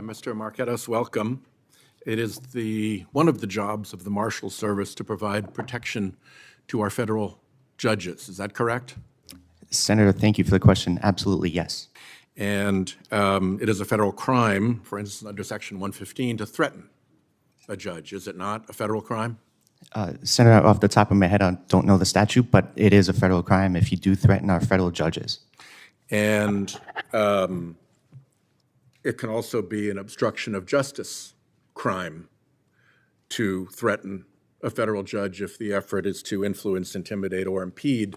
Mr. Marketos, welcome. It is one of the jobs of the Marshals Service to provide protection to our federal judges. Is that correct? Senator, thank you for the question. Absolutely, yes. And it is a federal crime, for instance, under Section 115, to threaten a judge. Is it not a federal crime? Senator, off the top of my head, I don't know the statute, but it is a federal crime if you do threaten our federal judges. And it can also be an obstruction of justice crime to threaten a federal judge if the effort is to influence, intimidate, or impede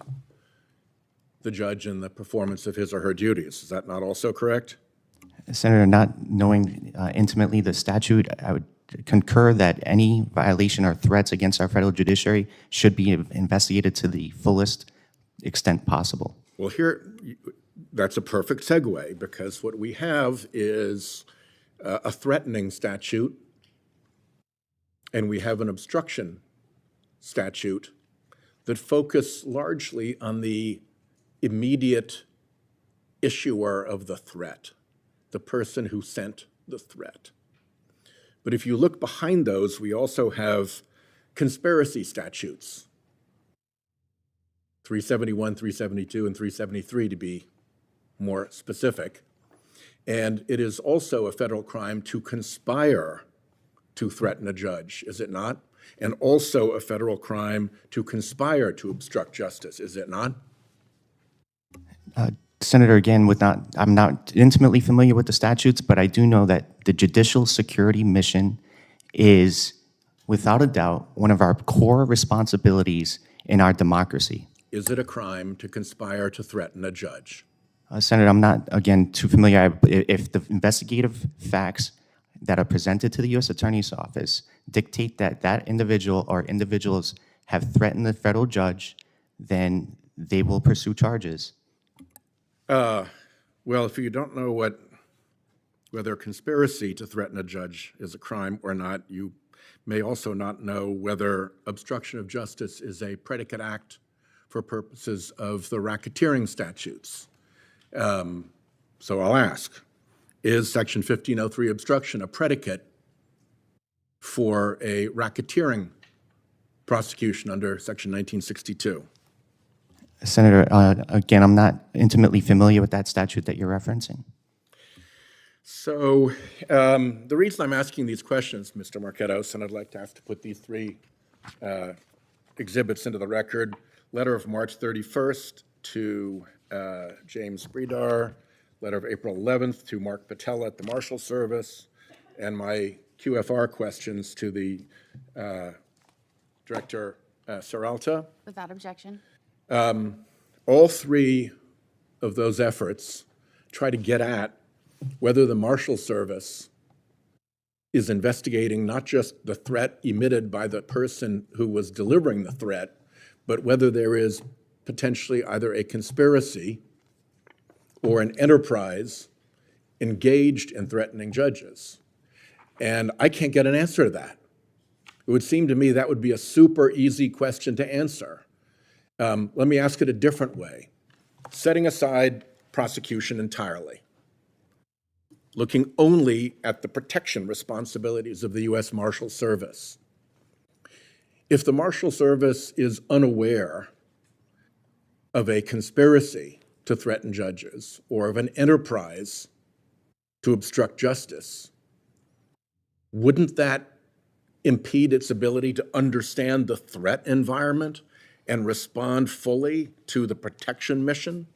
the judge in the performance of his or her duties. Is that not also correct? Senator, not knowing intimately the statute, I would concur that any violation or threats against our federal judiciary should be investigated to the fullest extent possible. Well, here, that's a perfect segue, because what we have is a threatening statute, and we have an obstruction statute that focus largely on the immediate issuer of the threat, the person who sent the threat. But if you look behind those, we also have conspiracy statutes, 371, 372, and 373 to be more specific. And it is also a federal crime to conspire to threaten a judge, is it not? And also a federal crime to conspire to obstruct justice, is it not? Senator, again, I'm not intimately familiar with the statutes, but I do know that the judicial security mission is, without a doubt, one of our core responsibilities in our democracy. Is it a crime to conspire to threaten a judge? Senator, I'm not, again, too familiar. If the investigative facts that are presented to the U.S. Attorney's Office dictate that that individual or individuals have threatened the federal judge, then they will pursue charges. Well, if you don't know whether conspiracy to threaten a judge is a crime or not, you may also not know whether obstruction of justice is a predicate act for purposes of the racketeering statutes. So I'll ask, is Section 1503 obstruction a predicate for a racketeering prosecution under Section 1962? Senator, again, I'm not intimately familiar with that statute that you're referencing. So the reason I'm asking these questions, Mr. Marketos, and I'd like to have to put these three exhibits into the record, letter of March 31st to James Bredar, letter of April 11th to Mark Patella at the Marshals Service, and my QFR questions to the Director Serralta. Without objection. All three of those efforts try to get at whether the Marshals Service is investigating not just the threat emitted by the person who was delivering the threat, but whether there is potentially either a conspiracy or an enterprise engaged in threatening judges. And I can't get an answer to that. It would seem to me that would be a super easy question to answer. Let me ask it a different way. Setting aside prosecution entirely, looking only at the protection responsibilities of the U.S. Marshals Service. If the Marshals Service is unaware of a conspiracy to threaten judges or of an enterprise to obstruct justice, wouldn't that impede its ability to understand the threat environment and respond fully to the protection mission?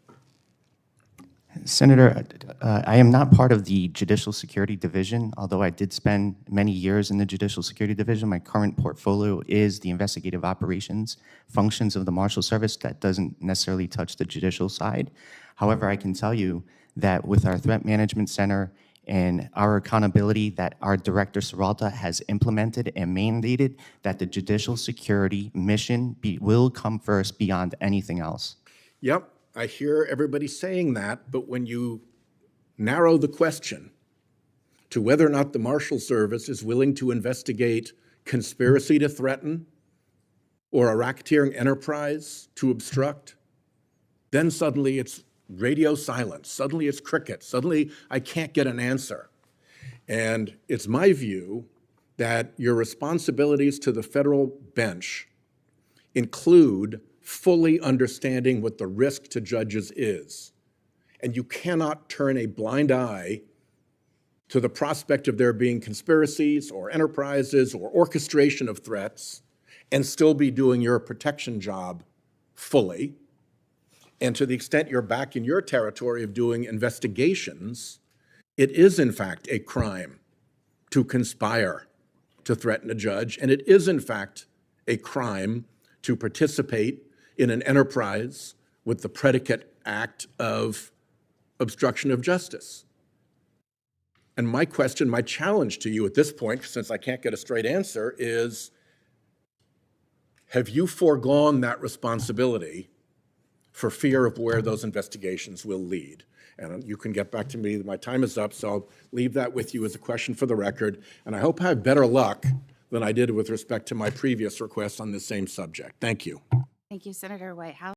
Senator, I am not part of the Judicial Security Division, although I did spend many years in the Judicial Security Division. My current portfolio is the investigative operations functions of the Marshals Service. That doesn't necessarily touch the judicial side. However, I can tell you that with our Threat Management Center and our accountability that our Director Serralta has implemented and mandated, that the judicial security mission will come first beyond anything else. Yep, I hear everybody saying that, but when you narrow the question to whether or not the Marshals Service is willing to investigate conspiracy to threaten or a racketeering enterprise to obstruct, then suddenly it's radio silence. Suddenly it's cricket. Suddenly I can't get an answer. And it's my view that your responsibilities to the federal bench include fully understanding what the risk to judges is. And you cannot turn a blind eye to the prospect of there being conspiracies or enterprises or orchestration of threats and still be doing your protection job fully. And to the extent you're back in your territory of doing investigations, it is in fact a crime to conspire to threaten a judge, and it is in fact a crime to participate in an enterprise with the predicate act of obstruction of justice. And my question, my challenge to you at this point, since I can't get a straight answer, is have you foregone that responsibility for fear of where those investigations will lead? And you can get back to me. My time is up, so I'll leave that with you as a question for the record. And I hope I have better luck than I did with respect to my previous request on this same subject. Thank you. Thank you, Senator Whitehouse.